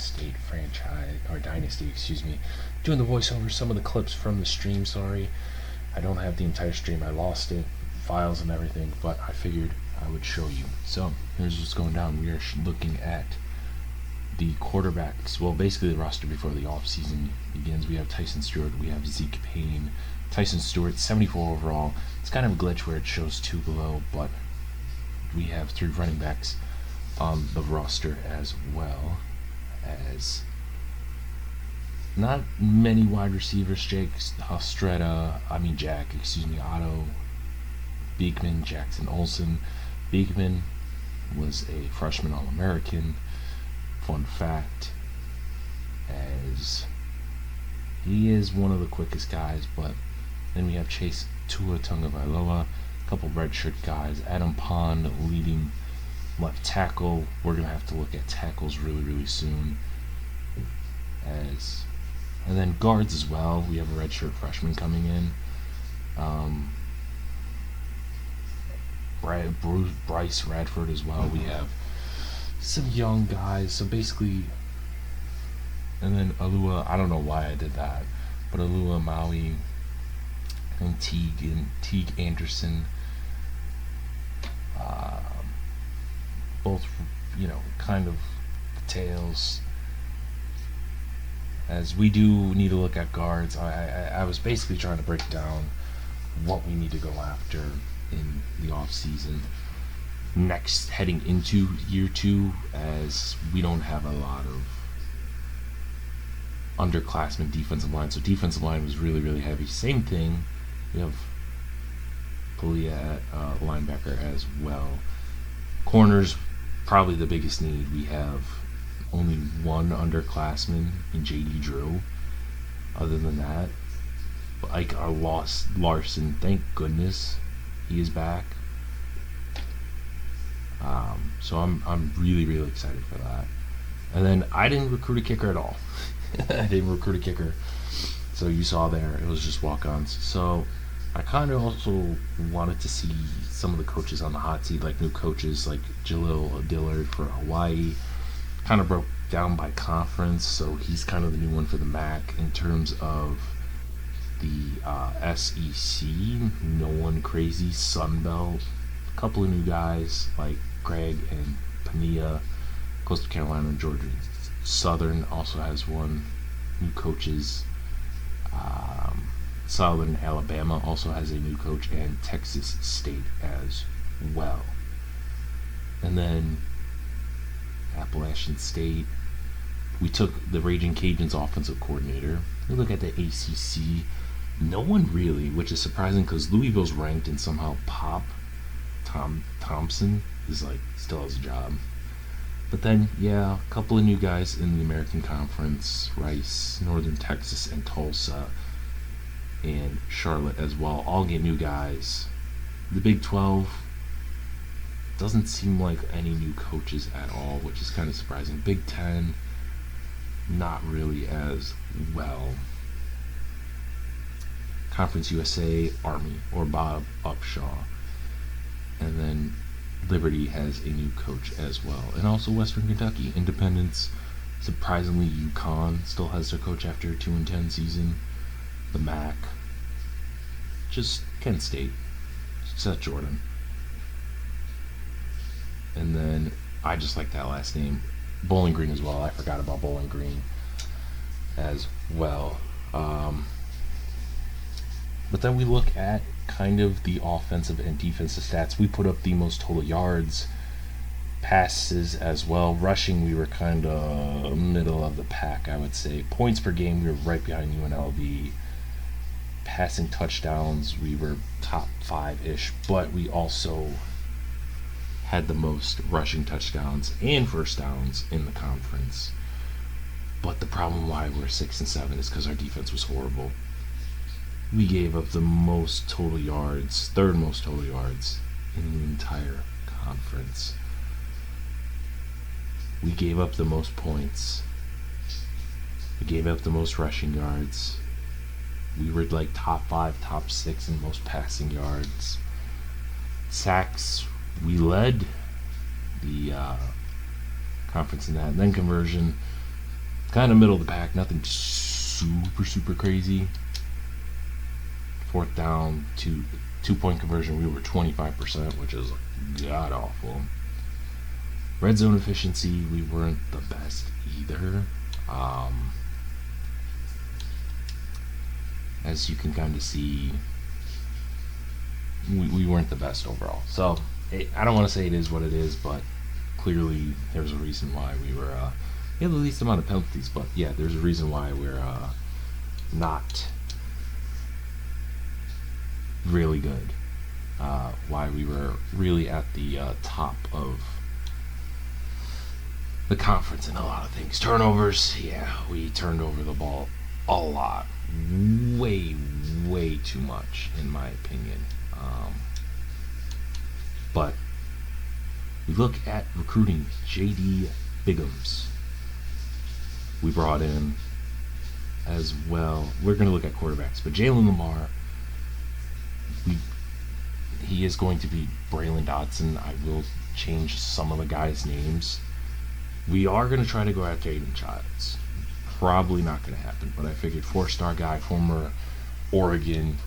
State franchise, or Dynasty, excuse me, doing the voiceover, some of the clips from the stream, sorry. I don't have the entire stream, I lost it, files and everything, but I figured I would show you. So, here's what's going down. We are looking at the quarterbacks, well, basically the roster before the offseason begins. We have Tyson Stewart, we have Zeke Payne. Tyson Stewart, 74 overall. It's kind of a glitch where it shows 2 below, but we have 3 running backs on the roster as well as not many wide receivers. Jack, Otto, Beekman, Jackson Olsen. Beekman was a freshman All-American. Fun fact, as he is one of the quickest guys, but then we have Chase Tua Tagovailoa, a couple redshirt guys, Adam Pond leading left tackle. We're going to have to look at tackles really soon. And then guards as well. We have a redshirt freshman coming in. Bryce Radford as well. We have some young guys. So basically, and then Alua, I don't know why I did that, but Alua Maui and Teague Anderson, both, kind of tails. As we do need to look at guards. I was basically trying to break down what we need to go after in the off season next, heading into year 2, as we don't have a lot of underclassmen defensive line. So defensive line was really heavy. Same thing. We have Palia at linebacker as well. Corners, probably the biggest need. We have only 1 underclassman in J.D. Drew. Other than that, our lost Larson, thank goodness he is back. So I'm really excited for that. And then I didn't recruit a kicker at all. I didn't recruit a kicker. So you saw there, it was just walk-ons. So I kind of also wanted to see some of the coaches on the hot seat, like new coaches like Jalil Dillard for Hawaii. Kind of broke down by conference, so he's kind of the new one for the MAC. In terms of the SEC, no one crazy. Sun Belt, a couple of new guys like Greg and Pania. Coastal Carolina and Georgia Southern also has 1 new coaches. Southern Alabama also has a new coach, and Texas State as well. And then Appalachian State, we took the Raging Cajuns offensive coordinator. We look at the ACC, no one really, which is surprising because Louisville's ranked, and somehow Thompson is still has a job. But then, a couple of new guys in the American Conference: Rice, Northern Texas, and Tulsa, and Charlotte as well. All get new guys. The Big 12 doesn't seem like any new coaches at all, which is kind of surprising. Big 10, not really as well. Conference USA, Army, or Bob Upshaw. And then Liberty has a new coach as well. And also Western Kentucky. Independence, surprisingly, UConn still has their coach after a 2-10 season. The MAC, just Kent State, Seth Jordan. And then I just like that last name, Bowling Green as well. I forgot about Bowling Green as well. But then we look at kind of the offensive and defensive stats. We put up the most total yards, passes as well. Rushing, we were kind of middle of the pack, I would say. Points per game, we were right behind UNLV. Passing touchdowns, we were top 5-ish, but we also had the most rushing touchdowns and first downs in the conference. But the problem why we're 6 and 7 is because our defense was horrible. We gave up the most total yards, 3rd most total yards in the entire conference. We gave up the most points. We gave up the most rushing yards. We were top 5, top 6 in most passing yards. Sacks, we led the conference in that. And then conversion, kind of middle of the pack, nothing super crazy. Fourth down, 2-point conversion, we were 25%, which is god awful. Red zone efficiency, we weren't the best either. As you can kind of see, we weren't the best overall. So I don't want to say it is what it is, but clearly there's a reason why we were we had the least amount of penalties. But yeah, there's a reason why we're not really good. Why we were really at the top of the conference in a lot of things. Turnovers, yeah, we turned over the ball a lot. Way too much, in my opinion. But we look at recruiting. J.D. Biggums we brought in as well. We're going to look at quarterbacks, but Jalen Lamar, he is going to be Braylon Dodson. I will change some of the guys' names. We are going to try to go after Aiden Childs. Probably not going to happen, but I figured 4-star guy, former Oregon,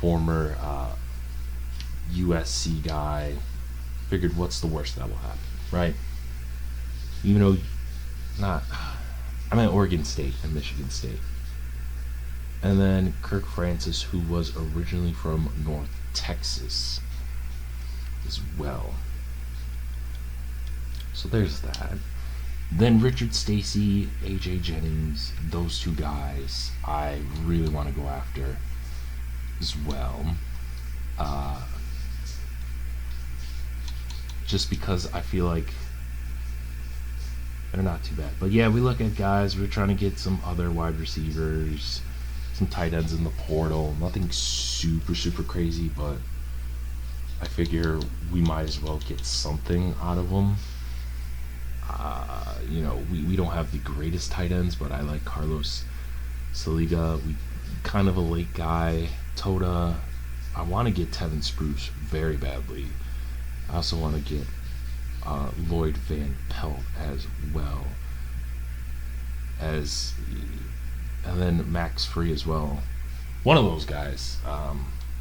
former USC guy. Figured what's the worst that will happen, right? Even though, I'm at Oregon State and Michigan State. And then Kirk Francis, who was originally from North Texas as well. So there's that. Then Richard Stacy, AJ Jennings, those two guys I really want to go after as well. Just because I feel like they're not too bad. But yeah, we look at guys, we're trying to get some other wide receivers, some tight ends in the portal. Nothing super crazy, but I figure we might as well get something out of them. We don't have the greatest tight ends, but I like Carlos Saliga. We kind of a late guy. Toda. I want to get Tevin Spruce very badly. I also want to get Lloyd Van Pelt as well. And then Max Free as well. One of those guys.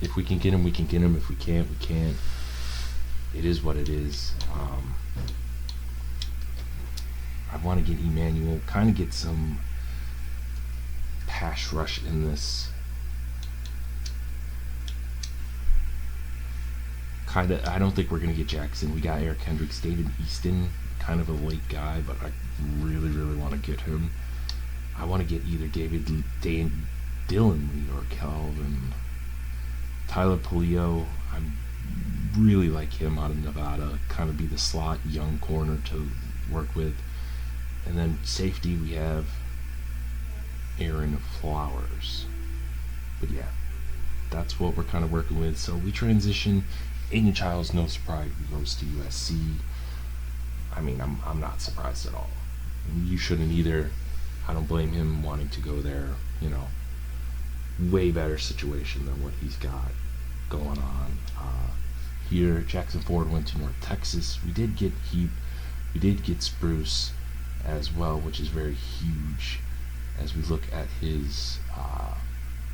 If we can get him, we can get him. If we can't, we can't. It is what it is. I want to get Emmanuel, kind of get some pass rush in this. I don't think we're going to get Jackson. We got Eric Hendricks, David Easton, kind of a late guy, but I really want to get him. I want to get either Dylan Lee or Calvin. Tyler Polio, I really like him out of Nevada, kind of be the slot young corner to work with. And then safety, we have Aaron Flowers. But yeah, that's what we're kind of working with. So we transition. Aiden Childs, no surprise, goes to USC. I mean, I'm not surprised at all. You shouldn't either. I don't blame him wanting to go there. Way better situation than what he's got going on. Here, Jackson Ford went to North Texas. We did get Heap. We did get Spruce as well, which is very huge as we look at his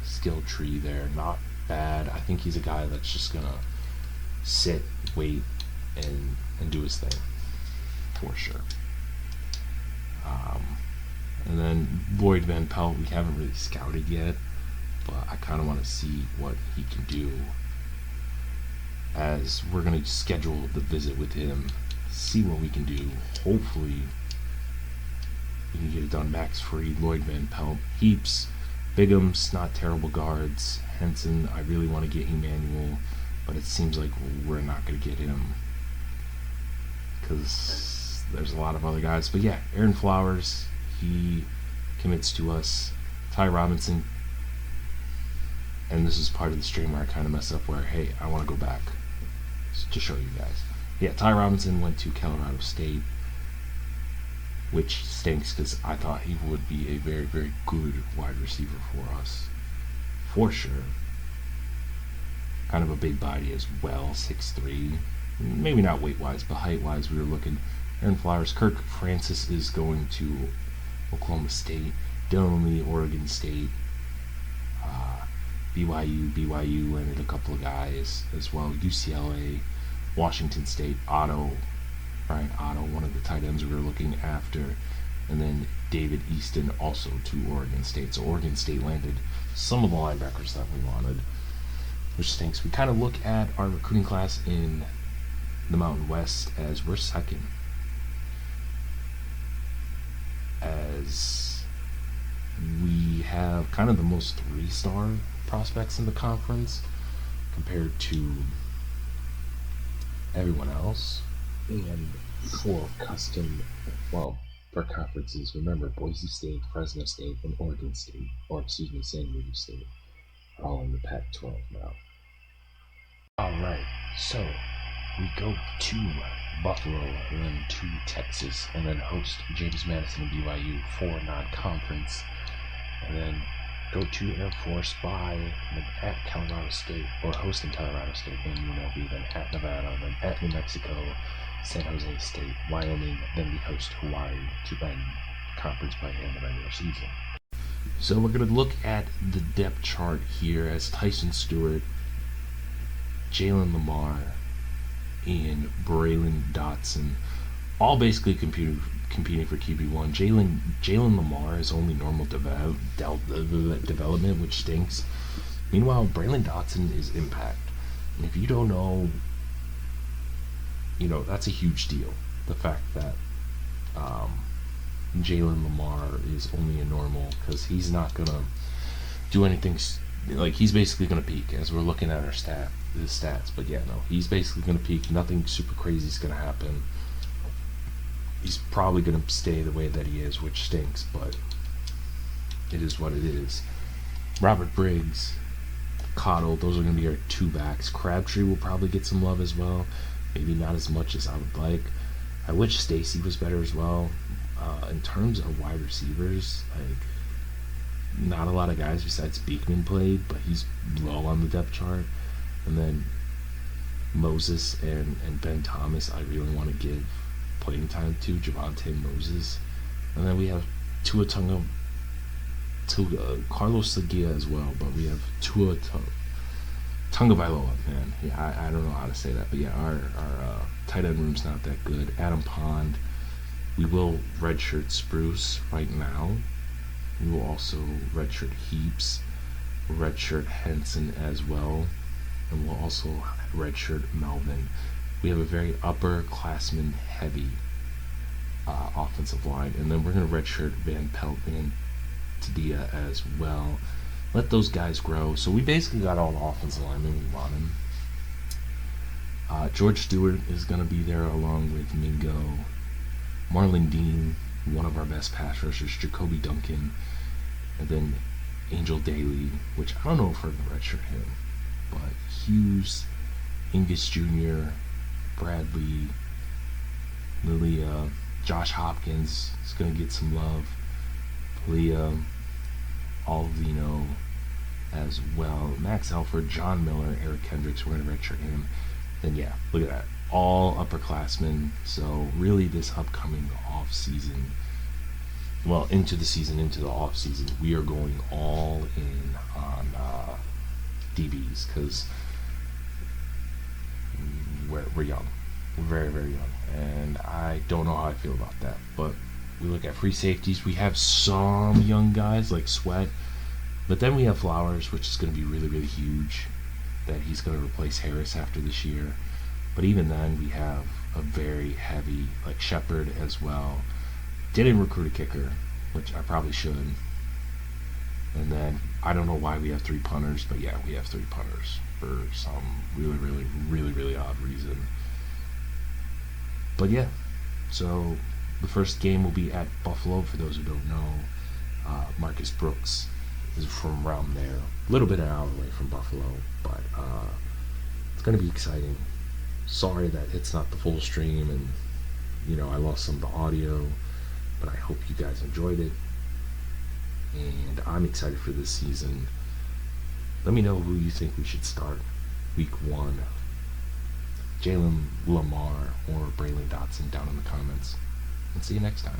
skill tree there. Not bad. I think he's a guy that's just gonna sit, wait, and do his thing for sure. And then Lloyd Van Pelt, we haven't really scouted yet, but I kind of want to see what he can do, as we're going to schedule the visit with him, see what we can do. Hopefully we can get it done. Max Free, Lloyd Van Pelt, Heaps, Biggums, not terrible guards. Henson, I really want to get Emmanuel, but it seems like we're not going to get him because there's a lot of other guys. But yeah, Aaron Flowers, he commits to us. Ty Robinson, and this is part of the stream where I kind of mess up where, hey, I want to go back to show you guys. Yeah, Ty Robinson went to Colorado State, which stinks because I thought he would be a very good wide receiver for us, for sure. Kind of a big body as well, 6'3". Maybe not weight-wise, but height-wise, we were looking. Aaron Flowers. Kirk Francis is going to Oklahoma State, Dylan Lee, Oregon State, BYU landed a couple of guys as well. UCLA, Washington State, Ryan Otto, one of the tight ends we were looking after, and then David Easton also to Oregon State. So Oregon State landed some of the linebackers that we wanted, which stinks. We kind of look at our recruiting class in the Mountain West as we're second, as we have kind of the most 3-star prospects in the conference compared to everyone else. And for conferences, remember Boise State, Fresno State, and Oregon State, San Diego State, are all in the Pac-12 now. Alright, so we go to Buffalo, and then to Texas, and then host James Madison and BYU for non-conference, and then go to Air Force by, then at Colorado State, or hosting Colorado State, then UNLV, then at Nevada, then at New Mexico, San Jose State, Wyoming, then we host Hawaii to end conference by the end of the regular season. So we're going to look at the depth chart here as Tyson Stewart, Jalen Lamar, and Braylon Dotson all basically competing for QB1. Jalen Lamar is only normal development, which stinks. Meanwhile, Braylon Dotson is impact. And if you don't know, that's a huge deal. The fact that Jalen Lamar is only a normal, because he's not going to do anything. He's basically going to peak as we're looking at his stats. But yeah, no, he's basically going to peak. Nothing super crazy is going to happen. He's probably going to stay the way that he is, which stinks, but it is what it is. Robert Briggs, Cottle, those are going to be our 2 backs. Crabtree will probably get some love as well. Maybe not as much as I would like. I wish Stacy was better as well. In terms of wide receivers, not a lot of guys besides Beekman played, but he's low on the depth chart. And then Moses and Ben Thomas, I really want to give playing time to. Javonte Moses. And then we have Carlos Sagia as well, but we have Tua Tagovailoa, man. Yeah, I don't know how to say that, but yeah, our tight end room's not that good. Adam Pond. We will redshirt Spruce right now. We will also redshirt Heaps, redshirt Henson as well, and we'll also redshirt Melvin. We have a very upperclassman heavy offensive line, and then we're going to redshirt Van Pelt and Tadia as well. Let those guys grow. So we basically got all the offensive linemen we want him. George Stewart is going to be there along with Mingo, Marlon Dean, one of our best pass rushers, Jacoby Duncan, and then Angel Daly, which I don't know if we're going to redshirt him, but Hughes, Ingus Jr., Bradley, Lilia, Josh Hopkins is going to get some love, Leah, Alvino as well, Max Alford, John Miller, Eric Kendricks, we're going to redshirt him. Then yeah, look at that, all upperclassmen. So really this upcoming off season, well, into the off season, we are going all in on DBs, because we're young. We're very, very young, and I don't know how I feel about that. But we look at free safeties. We have some young guys like Sweat, but then we have Flowers, which is going to be really, really huge, that he's going to replace Harris after this year. But even then, we have a very heavy, like Shepard as well. Didn't recruit a kicker, which I probably should. And then, I don't know why we have 3 punters, but yeah, we have 3 punters for some really, really, really, really odd reason. But yeah, so the first game will be at Buffalo. For those who don't know, Marcus Brooks is from around there, a little bit an hour away from Buffalo, but it's going to be exciting. Sorry that it's not the full stream, and I lost some of the audio, but I hope you guys enjoyed it, and I'm excited for this season. Let me know who you think we should start week 1, Jalen Lamar or Braylon Dotson, down in the comments, and see you next time.